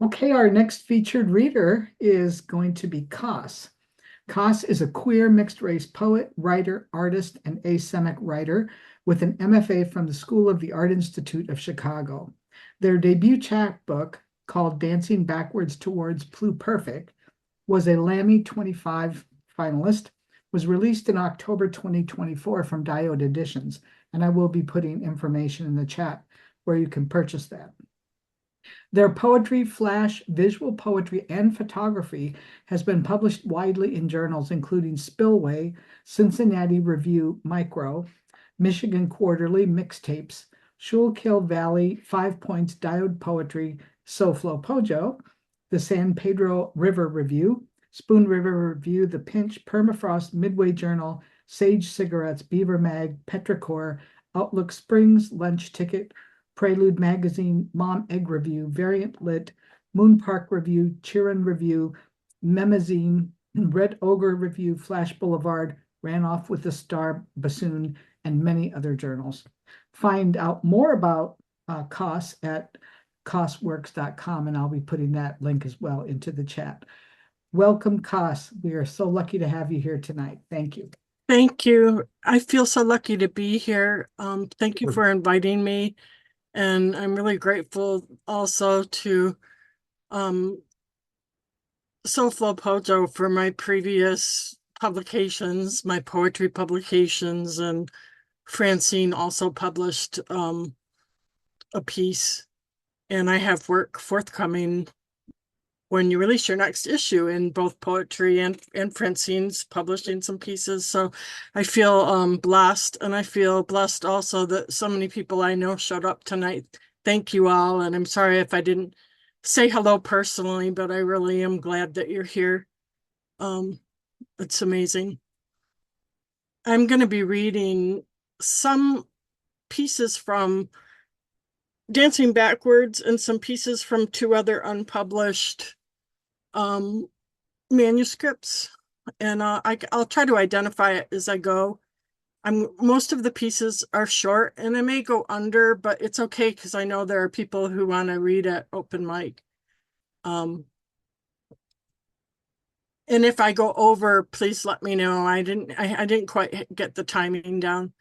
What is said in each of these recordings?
Okay, our next featured reader is going to be Koss. Koss is a queer mixed-race poet, writer, artist, and asemic writer with an MFA from the School of the Art Institute of Chicago. Their debut chapbook, called Dancing Backwards Towards Pluperfect, was a Lammy 25 finalist, was released in October 2024 from Diode Editions, and I will be putting information in the chat where you can purchase that. Their poetry, flash, visual poetry, and photography has been published widely in journals including Spillway, Cincinnati Review Micro, Michigan Quarterly Mixtapes, Schuylkill Valley, 5 Points Diode Poetry, SoFloPoJo, the San Pedro River Review, Spoon River Review, The Pinch, Permafrost, Midway Journal, Sage Cigarettes, Beaver Mag, Petrichor, Outlook Springs, Lunch Ticket, Prelude Magazine, Mom Egg Review, Variant Lit, Moon Park Review, Chiron Review, Memazine, Red Ogre Review, Flash Boulevard, Ran Off with the Star Bassoon, and many other journals. Find out more about Koss at kossworks.com, and I'll be putting that link as well into the chat. Welcome, Koss. We are so lucky to have you here tonight. Thank you. Thank you. I feel so lucky to be here. Thank you for inviting me. And I'm really grateful also to SoFloPoJo for my previous publications, my poetry publications, and Francine also published a piece. And I have work forthcoming when you release your next issue in both poetry and Francine's publishing some pieces. So I feel blessed, and I feel blessed also that so many people I know showed up tonight. Thank you all, and I'm sorry if I didn't say hello personally, but I really am glad that you're here. It's amazing. I'm going to be reading some pieces from Dancing Backwards and some pieces from two other unpublished manuscripts, and I'll try to identify it as I go. Most of the pieces are short, and I may go under, but it's okay because I know there are people who want to read at open mic. And if I go over, please let me know. I didn't quite get the timing down.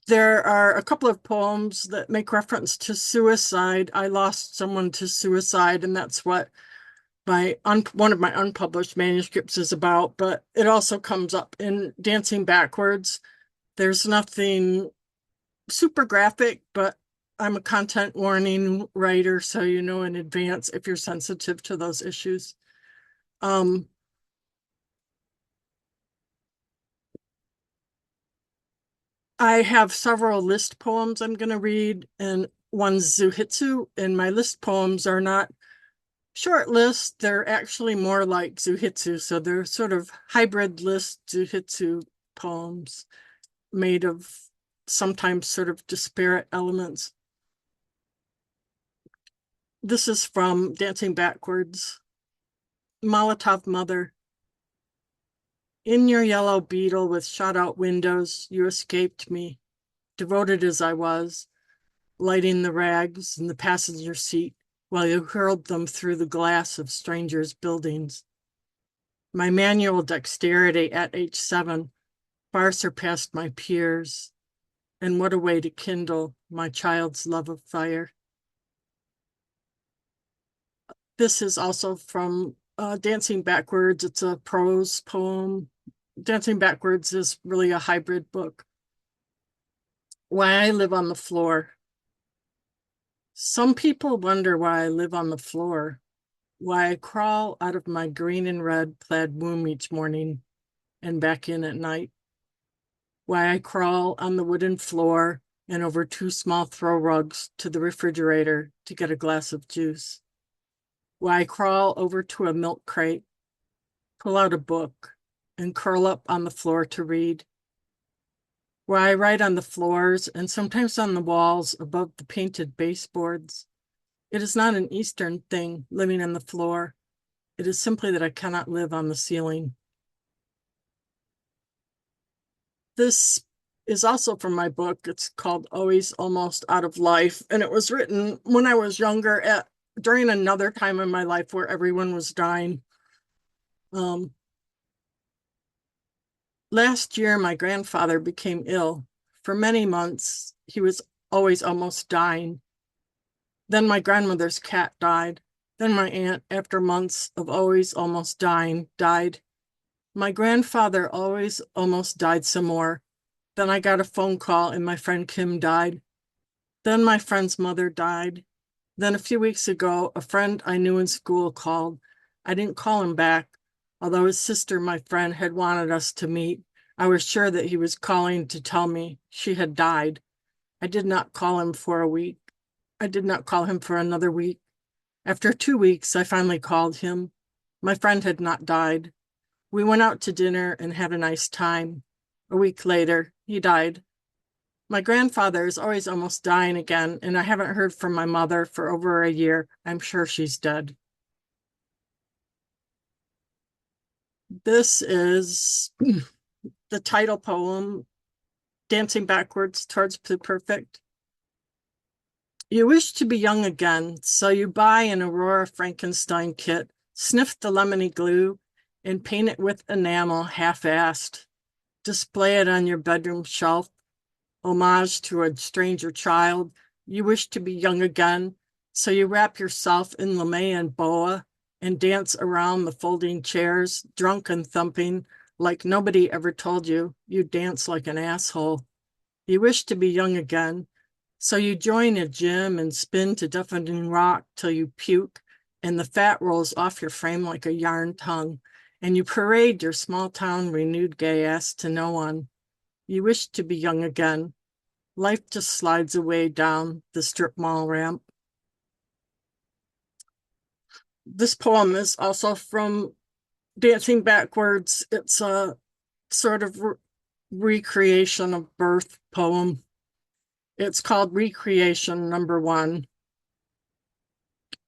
There are a couple of poems that make reference to suicide. I lost someone to suicide, and that's what one of my unpublished manuscripts is about, but it also comes up in Dancing Backwards. There's nothing super graphic, but I'm a content warning writer, so you know in advance if you're sensitive to those issues. I have several list poems I'm going to read, and one's Zuhitsu, and my list poems are not short lists. They're actually more like Zuhitsu, so they're sort of hybrid list Zuhitsu poems made of sometimes sort of disparate elements. This is from Dancing Backwards. Molotov Mother. In your yellow beetle with shut-out windows, you escaped me, devoted as I was, lighting the rags in the passenger seat while you hurled them through the glass of strangers' buildings. My manual dexterity at age 7 far surpassed my peers, and what a way to kindle my child's love of fire. This is also from Dancing Backwards. It's a prose poem. Dancing Backwards is really a hybrid book. Why I live on the floor. Some people wonder why I live on the floor, why I crawl out of my green and red plaid womb each morning and back in at night, why I crawl on the wooden floor and over 2 small throw rugs to the refrigerator to get a glass of juice, why I crawl over to a milk crate, pull out a book, and curl up on the floor to read, where I write on the floors and sometimes on the walls above the painted baseboards. It is not an Eastern thing, living on the floor. It is simply that I cannot live on the ceiling. This is also from my book. It's called Always Almost Out of Life, and it was written when I was younger during another time in my life where everyone was dying. Last year, my grandfather became ill. For many months, he was always almost dying. Then my grandmother's cat died. Then my aunt, after months of always almost dying, died. My grandfather always almost died some more. Then I got a phone call and my friend Kim died. Then my friend's mother died. Then a few weeks ago, a friend I knew in school called. I didn't call him back, although his sister, my friend, had wanted us to meet. I was sure that he was calling to tell me she had died. I did not call him for a week. I did not call him for another week. After 2 weeks, I finally called him. My friend had not died. We went out to dinner and had a nice time. A week later, he died. My grandfather is always almost dying again, and I haven't heard from my mother for over a year. I'm sure she's dead. This is the title poem, Dancing Backwards Towards Pluperfect. You wish to be young again, so you buy an Aurora Frankenstein kit, sniff the lemony glue, and paint it with enamel half-assed. Display it on your bedroom shelf, homage to a stranger child. You wish to be young again, so you wrap yourself in lame and boa and dance around the folding chairs, drunk and thumping, like nobody ever told you. You dance like an asshole. You wish to be young again, so you join a gym and spin to deafening rock till you puke and the fat rolls off your frame like a yarn tongue, and you parade your small town renewed gay ass to no one. You wish to be young again. Life just slides away down the strip mall ramp. This poem is also from Dancing Backwards. It's a sort of recreation of birth poem. It's called Recreation Number 1,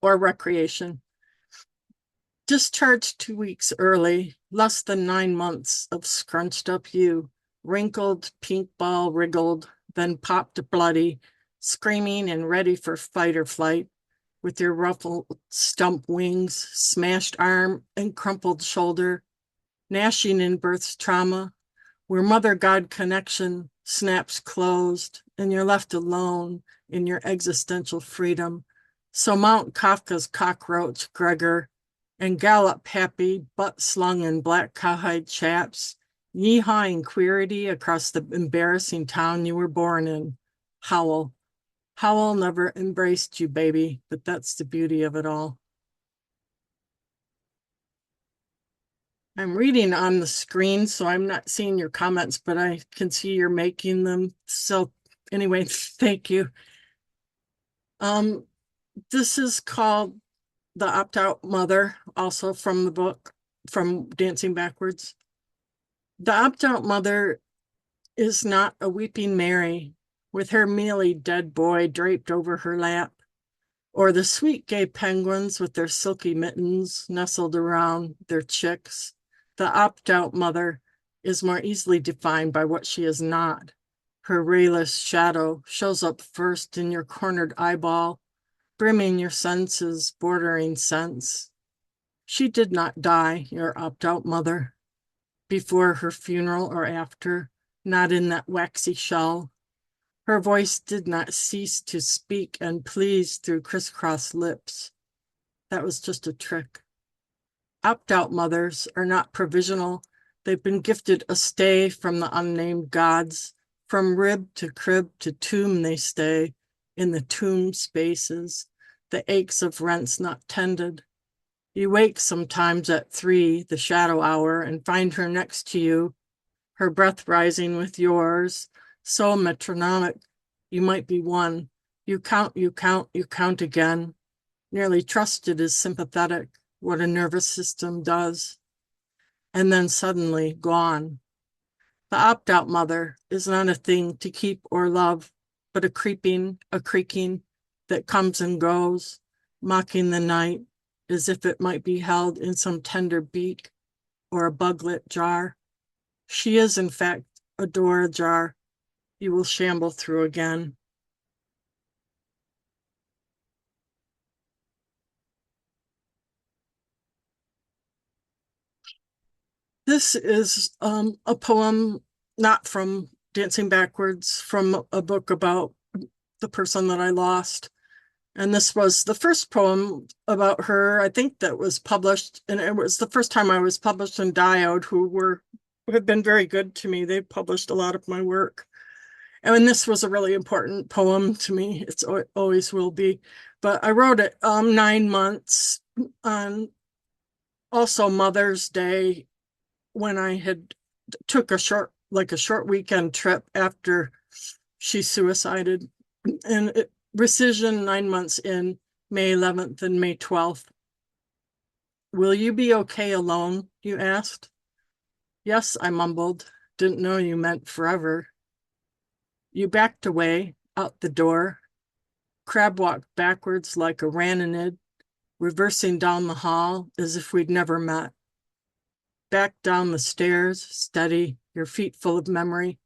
or Recreation. Discharged 2 weeks early, less than 9 months of scrunched up you, wrinkled, pink ball wriggled, then popped bloody, screaming and ready for fight or flight, with your ruffled stump wings, smashed arm and crumpled shoulder, gnashing in birth's trauma, where mother God connection snaps closed and you're left alone in your existential freedom. So mount Kafka's cockroach, Gregor, and gallop happy, butt slung in black cowhide chaps, yee-hawing queerity across the embarrassing town you were born in. Howl. Howl never embraced you, baby, but that's the beauty of it all. I'm reading on the screen, so I'm not seeing your comments, but I can see you're making them. So anyway, thank you. This is called The Opt-Out Mother, also from the book, from Dancing Backwards. The opt-out mother is not a weeping Mary with her mealy dead boy draped over her lap, or the sweet gay penguins with their silky mittens nestled around their chicks. The opt-out mother is more easily defined by what she is not. Her rayless shadow shows up first in your cornered eyeball, brimming your senses, bordering sense. She did not die, your opt-out mother, before her funeral or after, not in that waxy shell. Her voice did not cease to speak and please through crisscross lips. That was just a trick. Opt-out mothers are not provisional. They've been gifted a stay from the unnamed gods. From rib to crib to tomb they stay, in the tomb spaces, the aches of rents not tended. You wake sometimes at 3, the shadow hour, and find her next to you, her breath rising with yours, so metronomic, you might be one. You count, you count, you count again. Nearly trusted as sympathetic, what a nervous system does. And then suddenly gone. The opt-out mother is not a thing to keep or love, but a creeping, a creaking that comes and goes, mocking the night as if it might be held in some tender beak or a buglet jar. She is, in fact, a door ajar, you will shamble through again. This is a poem not from Dancing Backwards, from a book about the person that I lost. And this was the first poem about her, I think, that was published. And it was the first time I was published in Diode, who have been very good to me. They've published a lot of my work. And this was a really important poem to me. It always will be. But I wrote it 9 months on also Mother's Day, when I had took a short weekend trip after she suicided. And rescission 9 months in, May 11th and May 12th. Will you be okay alone? You asked. Yes, I mumbled. Didn't know you meant forever. You backed away, out the door, crab walked backwards like a ranonid, reversing down the hall as if we'd never met. Back down the stairs, steady, your feet full of memory.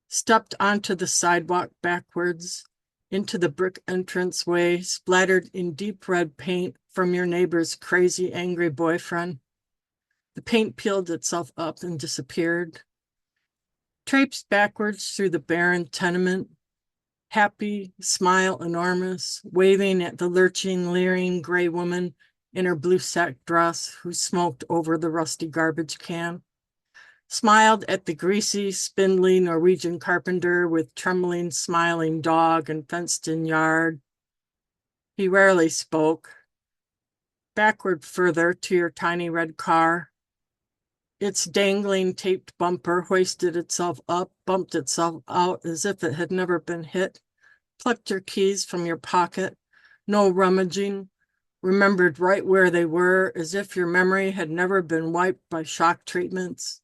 Stepped onto the sidewalk backwards, into the brick entranceway, splattered in deep red paint from your neighbor's crazy, angry boyfriend. The paint peeled itself up and disappeared. Traipsed backwards through the barren tenement, happy, smile enormous, waving at the lurching, leering gray woman in her blue sack dress who smoked over the rusty garbage can. Smiled at the greasy, spindly Norwegian carpenter with trembling, smiling dog and fenced-in yard. He rarely spoke. Backward further to your tiny red car. Its dangling taped bumper hoisted itself up, bumped itself out as if it had never been hit, plucked your keys from your pocket, no rummaging, remembered right where they were as if your memory had never been wiped by shock treatments,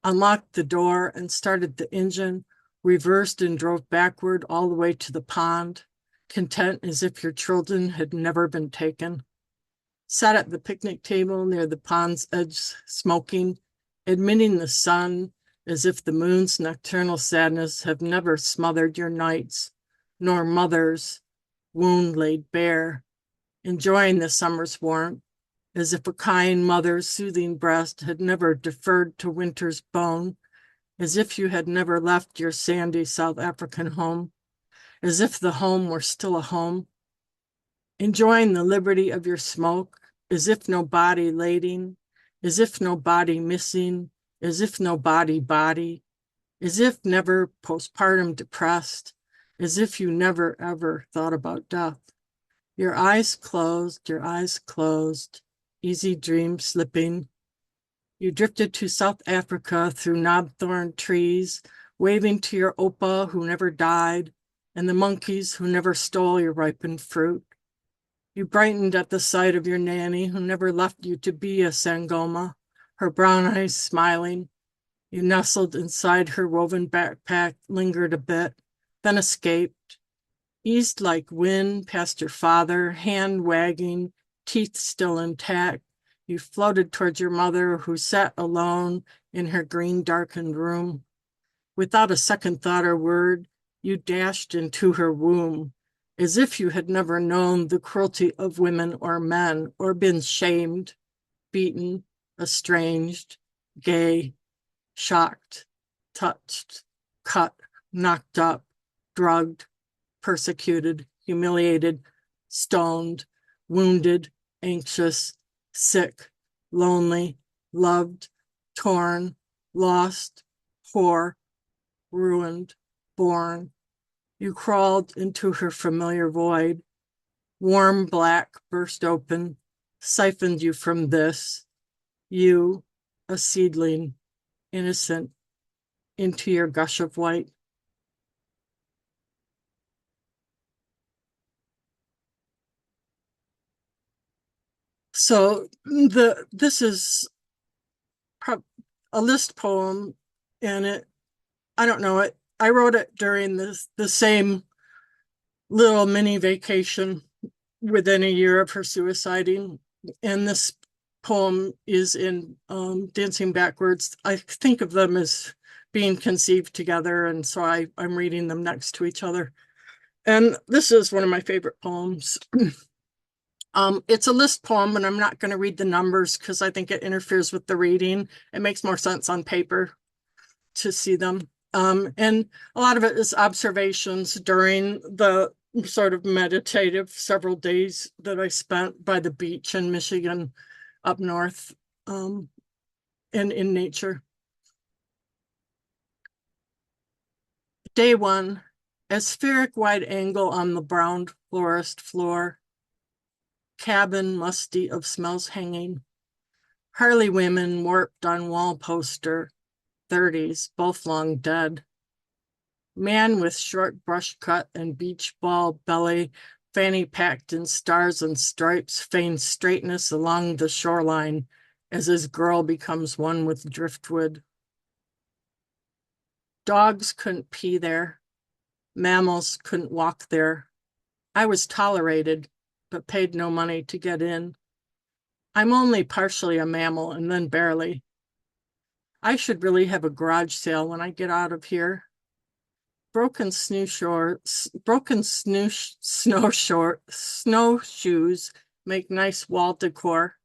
unlocked the door and started the engine, reversed and drove backward all the way to the pond, content as if your children had never been taken. Sat at the picnic table near the pond's edge, smoking, admitting the sun as if the moon's nocturnal sadness have never smothered your nights, nor mother's wound laid bare, enjoying the summer's warmth, as if a kind mother's soothing breast had never deferred to winter's bone, as if you had never left your sandy South African home, as if the home were still a home, enjoying the liberty of your smoke, as if no body lading, as if no body missing, as if no body, as if never postpartum depressed, as if you never ever thought about death. Your eyes closed, easy dream slipping. You drifted to South Africa through knobthorn trees, waving to your opa who never died, and the monkeys who never stole your ripened fruit. You brightened at the sight of your nanny who never left you to be a sangoma, her brown eyes smiling. You nestled inside her woven backpack, lingered a bit, then escaped, eased like wind past your father, hand wagging, teeth still intact. You floated towards your mother who sat alone in her green darkened room. Without a second thought or word, you dashed into her womb, as if you had never known the cruelty of women or men, or been shamed, beaten, estranged, gay, shocked, touched, cut, knocked up, drugged, persecuted, humiliated, stoned, wounded, anxious, sick, lonely, loved, torn, lost, poor, ruined, born. You crawled into her familiar void. Warm black burst open, siphoned you from this. You, a seedling, innocent, into your gush of white. So this is a list poem, and I don't know it. I wrote it during the same little mini vacation within a year of her suiciding, and this poem is in Dancing Backwards. I think of them as being conceived together. And so I'm reading them next to each other. And this is one of my favorite poems. It's a list poem, and I'm not going to read the numbers because I think it interferes with the reading. It makes more sense on paper to see them. And a lot of it is observations during the sort of meditative several days that I spent by the beach in Michigan up north, and in nature. Day 1, a spheric wide angle on the browned florist floor. Cabin musty of smells hanging. Harley women warped on wall poster. 30s, both long dead. Man with short brush cut and beach ball belly, fanny packed in stars and stripes, feigns straightness along the shoreline as his girl becomes one with driftwood. Dogs couldn't pee there. Mammals couldn't walk there. I was tolerated, but paid no money to get in. I'm only partially a mammal and then barely. I should really have a garage sale when I get out of here. Broken snowshoes make nice wall decor.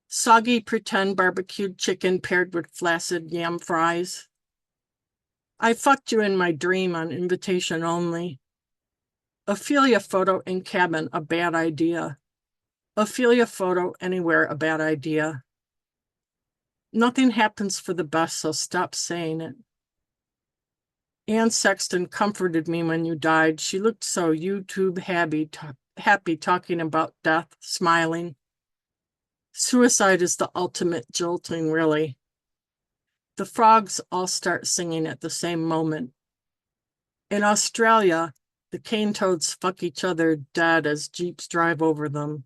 Soggy pretend barbecued chicken paired with flaccid yam fries. I fucked you in my dream on invitation only. Ophelia photo in cabin, a bad idea. Ophelia photo anywhere, a bad idea. Nothing happens for the best, so stop saying it. Ann Sexton comforted me when you died. She looked so YouTube happy talking about death, smiling. Suicide is the ultimate jolting, really. The frogs all start singing at the same moment. In Australia, the cane toads fuck each other dead as jeeps drive over them.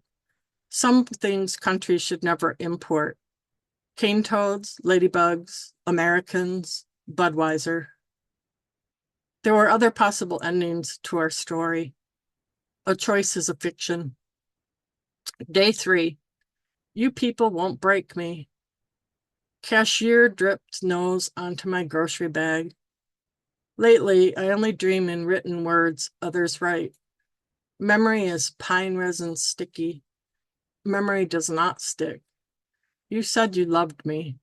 Some things countries should never import. Cane toads, ladybugs, Americans, Budweiser. There were other possible endings to our story. A choice is a fiction. Day 3. You people won't break me. Cashier dripped nose onto my grocery bag. Lately, I only dream in written words others write. Memory is pine resin sticky. Memory does not stick. You said you loved me.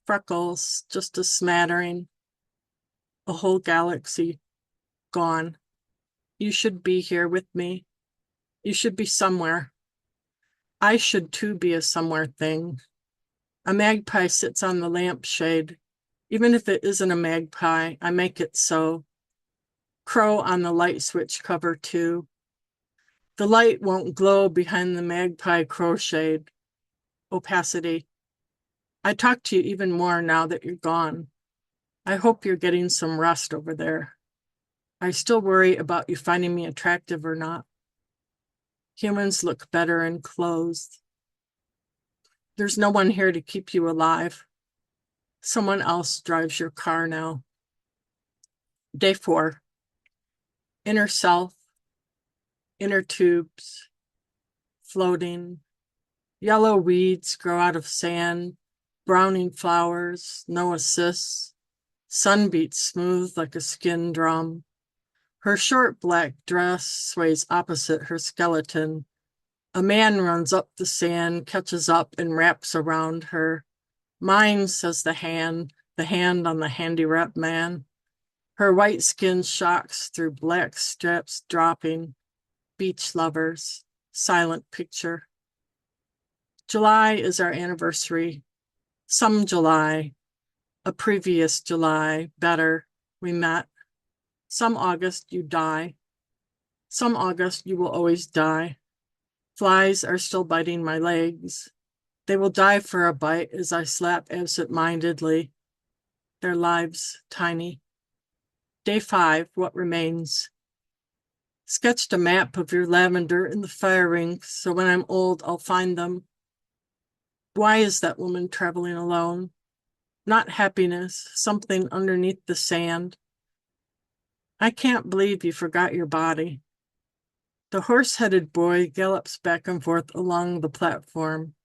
Freckles, just a smattering. A whole galaxy gone. You should be here with me. You should be somewhere. I should too be a somewhere thing. A magpie sits on the lampshade. Even if it isn't a magpie, I make it so. Crow on the light switch cover too. The light won't glow behind the magpie crow shade. Opacity. I talk to you even more now that you're gone. I hope you're getting some rest over there. I still worry about you finding me attractive or not. Humans look better in clothes. There's no one here to keep you alive. Someone else drives your car now. Day 4. Inner self, inner tubes, floating. Yellow weeds grow out of sand, browning flowers, no assists. Sun beats smooth like a skin drum. Her short black dress sways opposite her skeleton. A man runs up the sand, catches up and wraps around her. Mine, says the hand on the handy wrap man. Her white skin shocks through black straps dropping. Beach lovers, silent picture. July is our anniversary. Some July, a previous July, better, we met. Some August you die. Some August you will always die. Flies are still biting my legs. They will die for a bite as I slap absent-mindedly. Their lives tiny. Day 5, what remains? Sketched a map of your lavender in the fire rink, so when I'm old, I'll find them. Why is that woman traveling alone? Not happiness, something underneath the sand. I can't believe you forgot your body. The horse-headed boy gallops back and forth along the platform.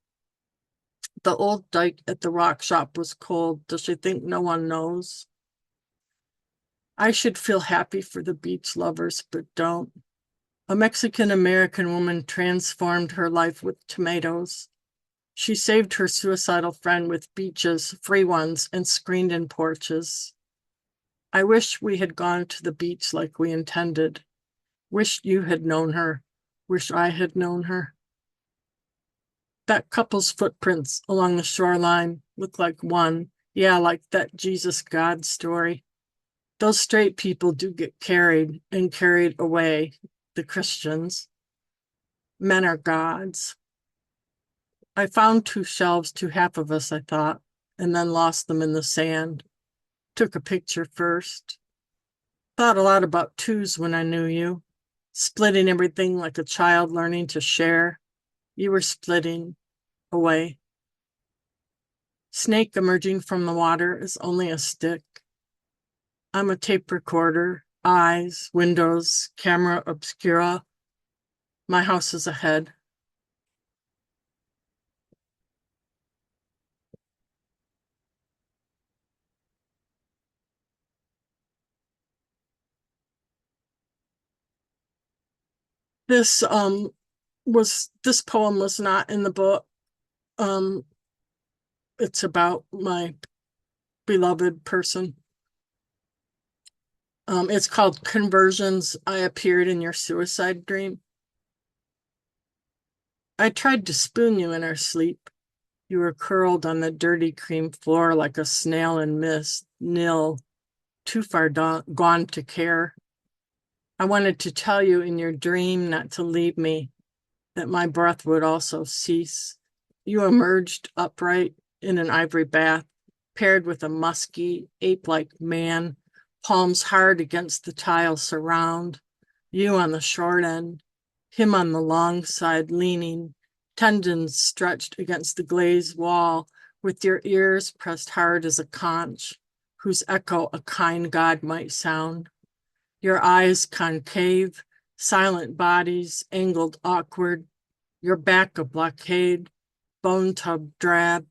The old dike at the rock shop was cold. Does she think no one knows? I should feel happy for the beach lovers, but don't. A Mexican-American woman transformed her life with tomatoes. She saved her suicidal friend with beaches, free ones, and screened-in porches. I wish we had gone to the beach like we intended. Wish you had known her. Wish I had known her. That couple's footprints along the shoreline look like one. Yeah, like that Jesus God story. Those straight people do get carried and carried away, the Christians. Men are gods. I found 2 shelves to half of us, I thought, and then lost them in the sand. Took a picture first. Thought a lot about twos when I knew you. Splitting everything like a child learning to share. You were splitting away. Snake emerging from the water is only a stick. I'm a tape recorder, eyes, windows, camera obscura. My house is ahead. This poem was not in the book. It's about my beloved person. It's called Conversions. I Appeared in Your Suicide Dream. I tried to spoon you in our sleep. You were curled on the dirty cream floor like a snail in mist, nil, too far gone to care. I wanted to tell you in your dream not to leave me, that my breath would also cease. You emerged upright in an ivory bath, paired with a musky, ape-like man, palms hard against the tile surround, you on the short end, him on the long side leaning, tendons stretched against the glazed wall, with your ears pressed hard as a conch, whose echo a kind God might sound. Your eyes concave, silent bodies angled awkward, your back a blockade, bone tub drab.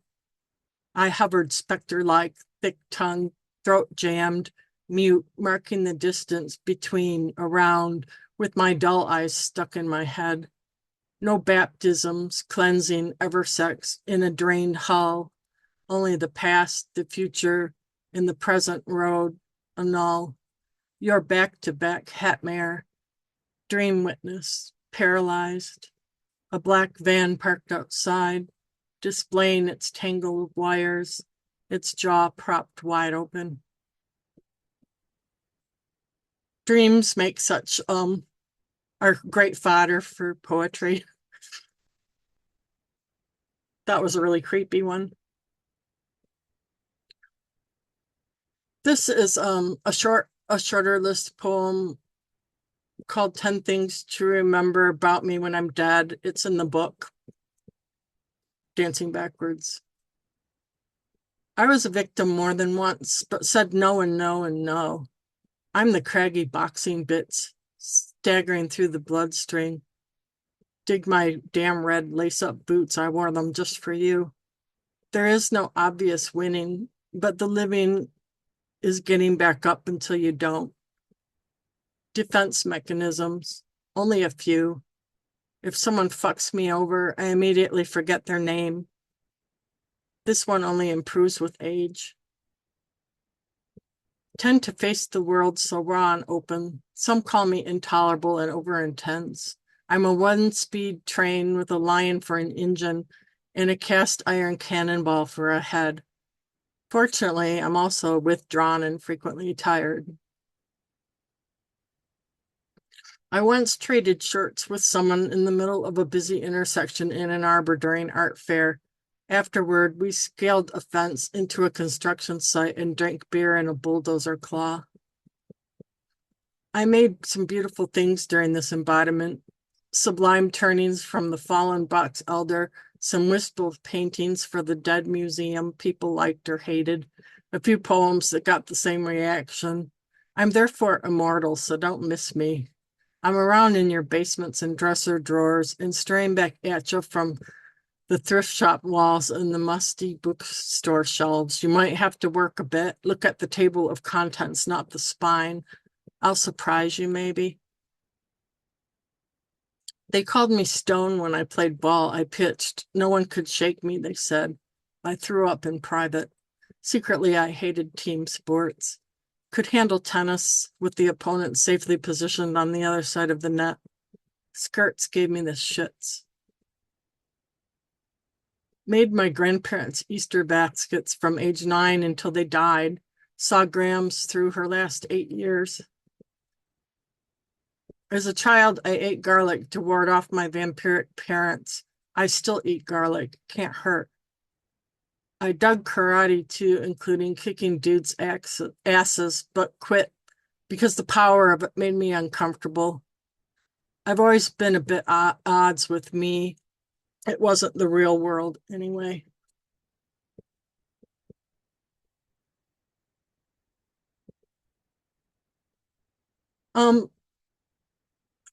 I hovered specter-like, thick-tongued, throat jammed, mute, marking the distance between, around, with my dull eyes stuck in my head. No baptisms, cleansing, eversex in a drained hull. Only the past, the future, in the present road, annul. Your back-to-back hatmare, dream witness, paralyzed. A black van parked outside, displaying its tangle of wires, its jaw propped wide open. Dreams make such are great fodder for poetry. That was a really creepy one. This is a shorter list poem called 10 Things to Remember About Me When I'm Dead. It's in the book, Dancing Backwards. I was a victim more than once, but said no and no and no. I'm the craggy boxing bits, staggering through the bloodstream. Dig my damn red lace-up boots, I wore them just for you. There is no obvious winning, but the living is getting back up until you don't. Defense mechanisms, only a few. If someone fucks me over, I immediately forget their name. This one only improves with age. Tend to face the world so raw and open. Some call me intolerable and over-intense. I'm a one-speed train with a lion for an engine and a cast iron cannonball for a head. Fortunately, I'm also withdrawn and frequently tired. I once traded shirts with someone in the middle of a busy intersection in Ann Arbor during art fair. Afterward, we scaled a fence into a construction site and drank beer in a bulldozer claw. I made some beautiful things during this embodiment. Sublime turnings from the fallen box elder, some wistful paintings for the dead museum people liked or hated, a few poems that got the same reaction. I'm therefore immortal, so don't miss me. I'm around in your basements and dresser drawers and staring back at you from the thrift shop walls and the musty bookstore shelves. You might have to work a bit. Look at the table of contents, not the spine. I'll surprise you, maybe. They called me stone when I played ball. I pitched. No one could shake me, they said. I threw up in private. Secretly, I hated team sports. Could handle tennis with the opponent safely positioned on the other side of the net. Skirts gave me the shits. Made my grandparents' Easter baskets from age 9 until they died. Saw Grams through her last 8 years. As a child, I ate garlic to ward off my vampiric parents. I still eat garlic. Can't hurt. I dug karate too, including kicking dudes' asses, but quit because the power of it made me uncomfortable. I've always been a bit odds with me. It wasn't the real world anyway. I'm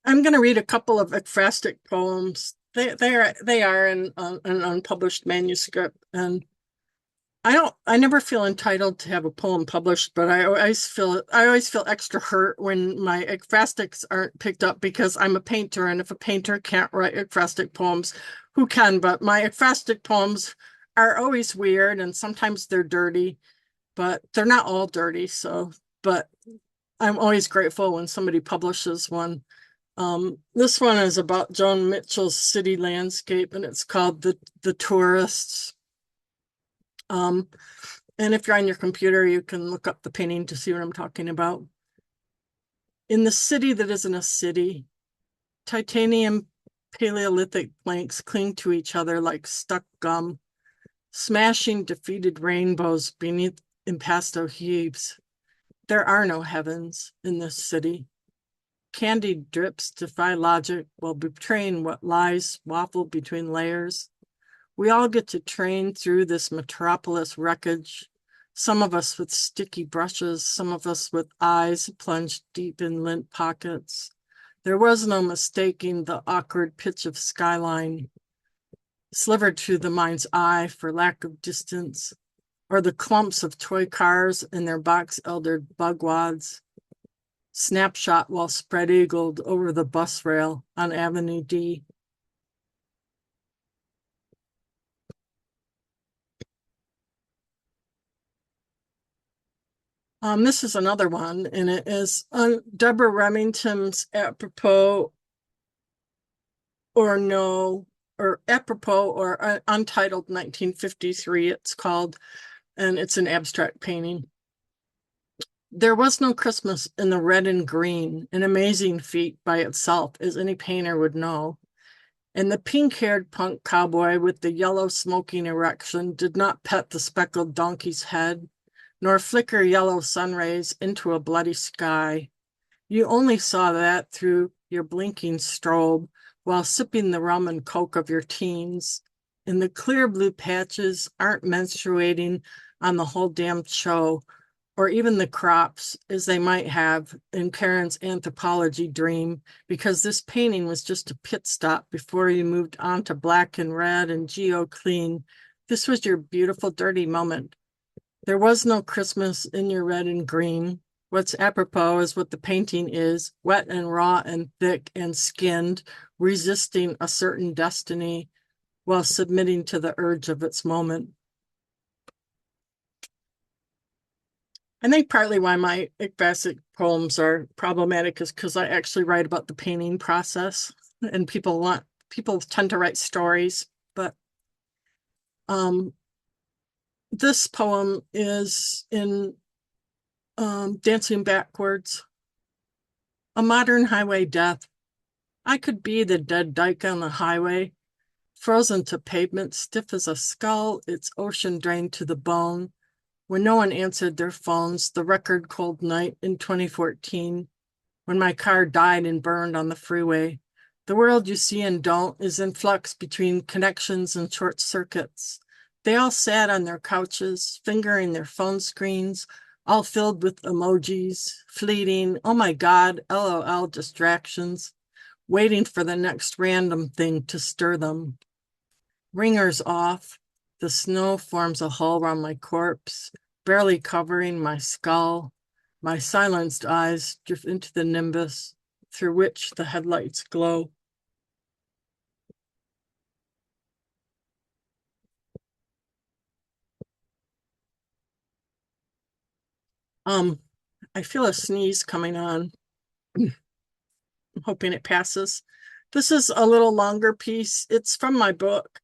going to read a couple of ekphrastic poems. They are in an unpublished manuscript, and I never feel entitled to have a poem published, but I always feel extra hurt when my ekphrastics aren't picked up because I'm a painter, and if a painter can't write ekphrastic poems, who can? But my ekphrastic poems are always weird, and sometimes they're dirty, but they're not all dirty. But I'm always grateful when somebody publishes one. This one is about Joan Mitchell's city landscape, and it's called The Tourists. And if you're on your computer, you can look up the painting to see what I'm talking about. In the city that isn't a city, titanium Paleolithic planks cling to each other like stuck gum, smashing defeated rainbows beneath impasto heaves. There are no heavens in this city. Candied drips defy logic while betraying what lies waffle between layers. We all get to train through this metropolis wreckage, some of us with sticky brushes, some of us with eyes plunged deep in lint pockets. There was no mistaking the awkward pitch of skyline, slivered through the mind's eye for lack of distance, or the clumps of toy cars and their box-eldered bugwads. Snapshot while spread-eagled over the bus rail on Avenue D. This is another one, and it is Deborah Remington's Apropos or No, or Apropos or Untitled 1953, it's called, and it's an abstract painting. There was no Christmas in the red and green, an amazing feat by itself, as any painter would know. And the pink-haired punk cowboy with the yellow smoking erection did not pet the speckled donkey's head, nor flicker yellow sun rays into a bloody sky. You only saw that through your blinking strobe while sipping the rum and coke of your teens. And the clear blue patches aren't menstruating on the whole damn show, or even the crops, as they might have in Karen's anthropology dream, because this painting was just a pit stop before you moved on to black and red and geo-clean. This was your beautiful, dirty moment. There was no Christmas in your red and green. What's apropos is what the painting is, wet and raw and thick and skinned, resisting a certain destiny while submitting to the urge of its moment. I think partly why my ekphrastic poems are problematic is because I actually write about the painting process, and people tend to write stories. But this poem is in Dancing Backwards. A modern highway death. I could be the dead dyke on the highway, frozen to pavement, stiff as a skull, its ocean drained to the bone. When no one answered their phones, the record cold night in 2014, when my car died and burned on the freeway. The world you see and don't is in flux between connections and short circuits. They all sat on their couches, fingering their phone screens, all filled with emojis, fleeting, oh my God, LOL distractions, waiting for the next random thing to stir them. Ringers off, the snow forms a hull around my corpse, barely covering my skull. My silenced eyes drift into the nimbus through which the headlights glow. I feel a sneeze coming on. I'm hoping it passes. This is a little longer piece. It's from my book,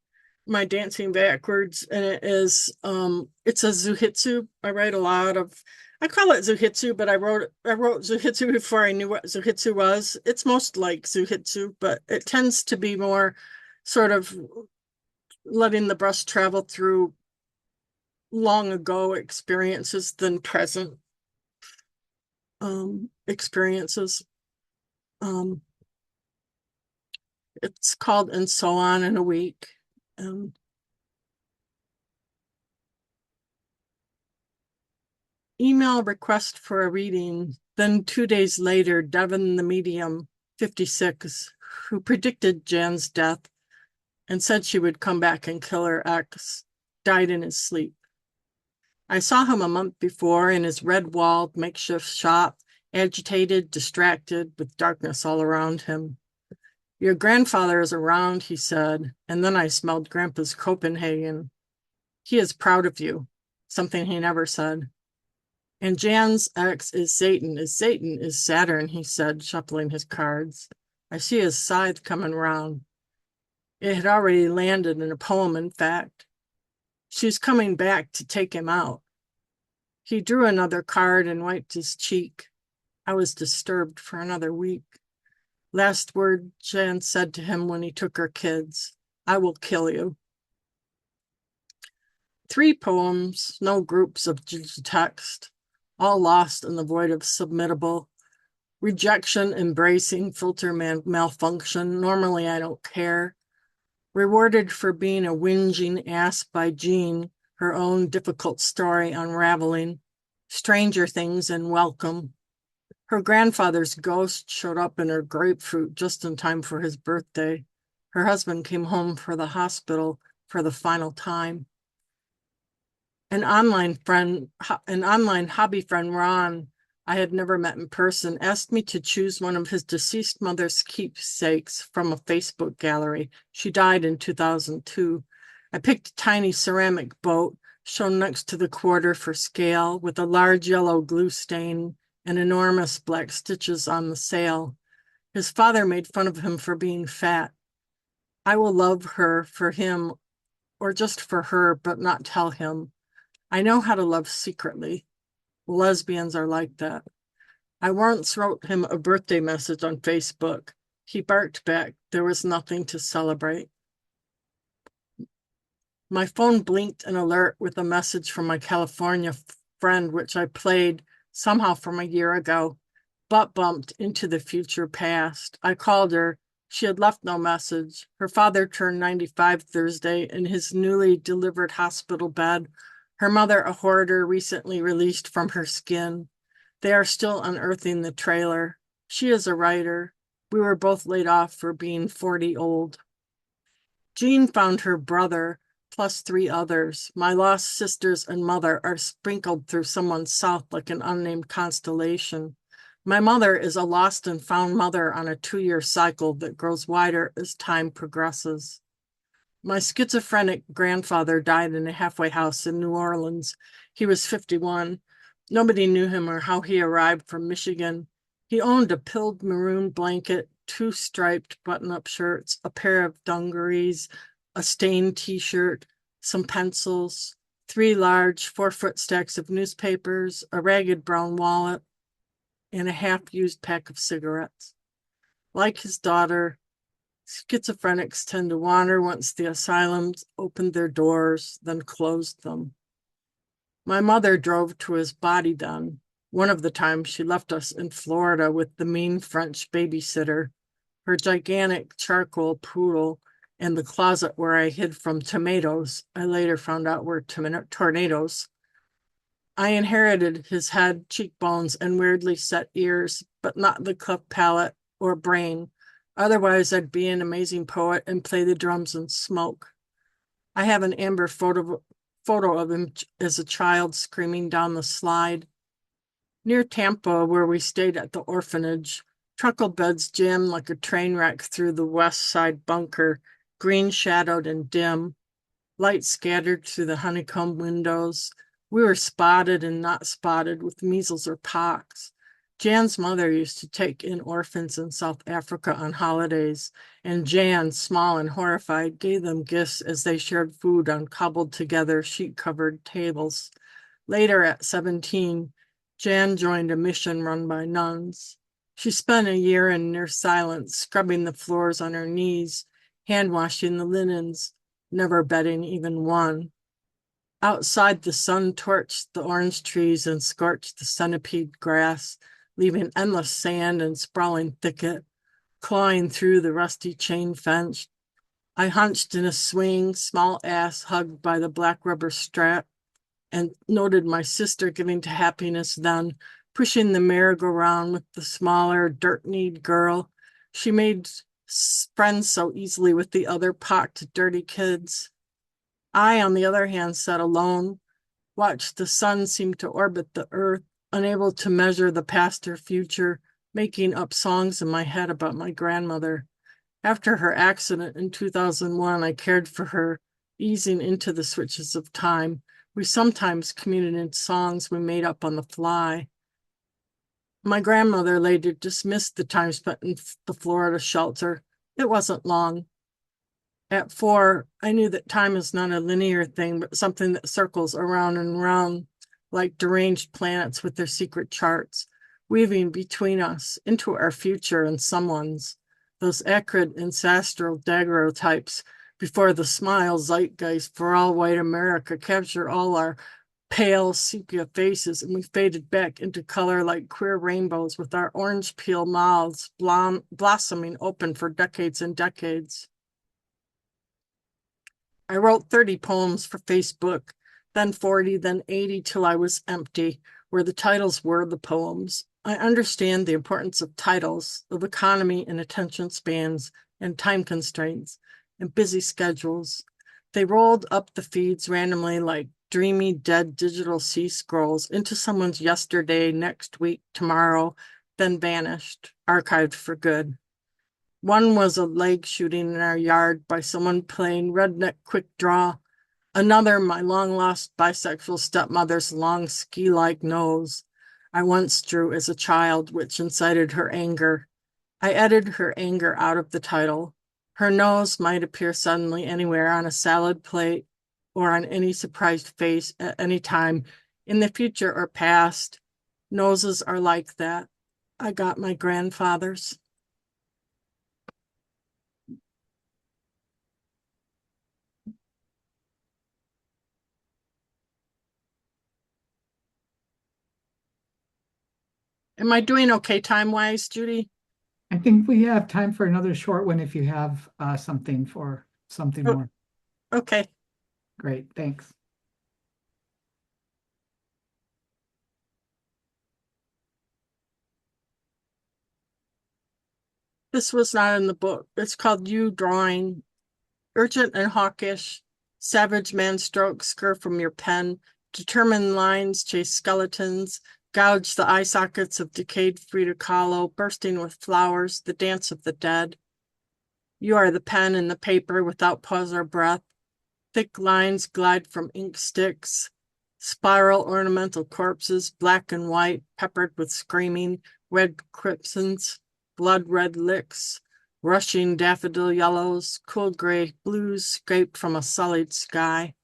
my Dancing Backwards, and it's a Zuhitsu. I call it Zuhitsu, but I wrote Zuhitsu before I knew what Zuhitsu was. It's most like Zuhitsu, but it tends to be more sort of letting the brush travel through long ago experiences than present experiences. It's called And So On in a Week. Email request for a reading. Then 2 days later, Devin the medium, 56, who predicted Jan's death and said she would come back and kill her ex, died in his sleep. I saw him a month before in his red-walled makeshift shop, agitated, distracted, with darkness all around him. Your grandfather is around, he said, and then I smelled Grandpa's Copenhagen. He is proud of you, something he never said. And Jan's ex is Satan, is Saturn, he said, shuffling his cards. I see his scythe coming round. It had already landed in a poem, in fact. She's coming back to take him out. He drew another card and wiped his cheek. I was disturbed for another week. Last word Jan said to him when he took her kids, I will kill you. 3 poems, no groups of text, all lost in the void of submittable. Rejection, embracing, filter malfunction. Normally I don't care. Rewarded for being a whinging ass by Jean, her own difficult story unraveling. Stranger things and welcome. Her grandfather's ghost showed up in her grapefruit just in time for his birthday. Her husband came home from the hospital for the final time. An online hobby friend, Ron, I had never met in person, asked me to choose one of his deceased mother's keepsakes from a Facebook gallery. She died in 2002. I picked a tiny ceramic boat shown next to the quarter for scale with a large yellow glue stain and enormous black stitches on the sail. His father made fun of him for being fat. I will love her for him, or just for her, but not tell him. I know how to love secretly. Lesbians are like that. I once wrote him a birthday message on Facebook. He barked back. There was nothing to celebrate. My phone blinked an alert with a message from my California friend, which I played somehow from a year ago, butt bumped into the future past. I called her. She had left no message. Her father turned 95 Thursday in his newly delivered hospital bed. Her mother, a hoarder, recently released from her skin. They are still unearthing the trailer. She is a writer. We were both laid off for being 40 old. Jean found her brother, plus 3 others. My lost sisters and mother are sprinkled through someone's south like an unnamed constellation. My mother is a lost and found mother on a 2-year cycle that grows wider as time progresses. My schizophrenic grandfather died in a halfway house in New Orleans. He was 51. Nobody knew him or how he arrived from Michigan. He owned a pilled maroon blanket, 2 striped button-up shirts, a pair of dungarees, a stained t-shirt, some pencils, 3 large 4-foot stacks of newspapers, a ragged brown wallet, and a half-used pack of cigarettes. Like his daughter, schizophrenics tend to wander once the asylums opened their doors, then closed them. My mother drove to his body then. One of the times she left us in Florida with the mean French babysitter, her gigantic charcoal poodle, and the closet where I hid from tomatoes I later found out were tornadoes. I inherited his head, cheekbones, and weirdly set ears, but not the cleft palate or brain. Otherwise, I'd be an amazing poet and play the drums and smoke. I have an amber photo of him as a child screaming down the slide. Near Tampa, where we stayed at the orphanage, truckle beds jammed like a train wreck through the west side bunker, green shadowed and dim, light scattered through the honeycomb windows. We were spotted and not spotted with measles or pox. Jan's mother used to take in orphans in South Africa on holidays, and Jan, small and horrified, gave them gifts as they shared food on cobbled together sheet-covered tables. Later, at 17, Jan joined a mission run by nuns. She spent a year in near silence, scrubbing the floors on her knees, hand-washing the linens, never bedding even one. Outside, the sun torched the orange trees and scorched the centipede grass, leaving endless sand and sprawling thicket, clawing through the rusty chain fence. I hunched in a swing, small ass hugged by the black rubber strap, and noted my sister giving to happiness then, pushing the merry-go-round with the smaller, dirt-kneed girl. She made friends so easily with the other pocked, dirty kids. I, on the other hand, sat alone, watched the sun seem to orbit the earth, unable to measure the past or future, making up songs in my head about my grandmother. After her accident in 2001, I cared for her, easing into the switches of time. We sometimes communed in songs we made up on the fly. My grandmother later dismissed the time spent in the Florida shelter. It wasn't long. At 4, I knew that time is not a linear thing, but something that circles around and around like deranged planets with their secret charts, weaving between us into our future and someone's, those acrid ancestral daguerreotypes before the smile zeitgeist for all white America captured all our pale sepia faces, and we faded back into color like queer rainbows with our orange peel mouths blossoming open for decades and decades. I wrote 30 poems for Facebook, then 40, then 80 till I was empty, where the titles were the poems. I understand the importance of titles, of economy and attention spans, and time constraints, and busy schedules. They rolled up the feeds randomly like dreamy, dead digital sea scrolls into someone's yesterday, next week, tomorrow, then vanished, archived for good. One was a leg shooting in our yard by someone playing redneck quick draw. Another, my long-lost bisexual stepmother's long ski-like nose I once drew as a child, which incited her anger. I edited her anger out of the title. Her nose might appear suddenly anywhere on a salad plate or on any surprised face at any time in the future or past. Noses are like that. I got my grandfather's. Am I doing okay time-wise, Judy? I think we have time for another short one if you have something Oh, more. okay. Great, thanks. This was not in the book. It's called You Drawing. Urgent and hawkish, savage man strokes scur from your pen, determined lines chase skeletons, gouge the eye sockets of decayed Frida Kahlo, bursting with flowers, the dance of the dead. You are the pen and the paper without pause or breath. Thick lines glide from ink sticks, spiral ornamental corpses, black and white, peppered with screaming, red crimsons, blood-red licks, rushing daffodil yellows, cool gray blues scraped from a sullied sky.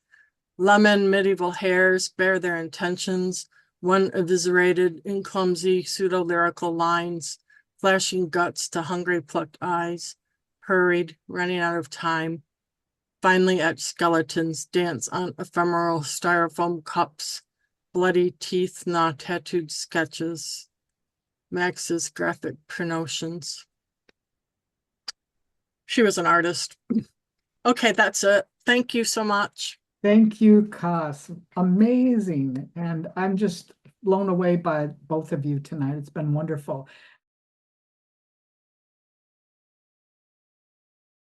Lemon medieval hairs bear their intentions, one eviscerated in clumsy pseudo-lyrical lines, flashing guts to hungry plucked eyes, hurried, running out of time. Finely etched skeletons dance on ephemeral styrofoam cups, bloody teeth gnaw tattooed sketches. Max's graphic promotions. She was an artist. Okay, that's it. Thank you so much. Thank you, Koss. Amazing. And I'm just blown away by both of you tonight. It's been wonderful.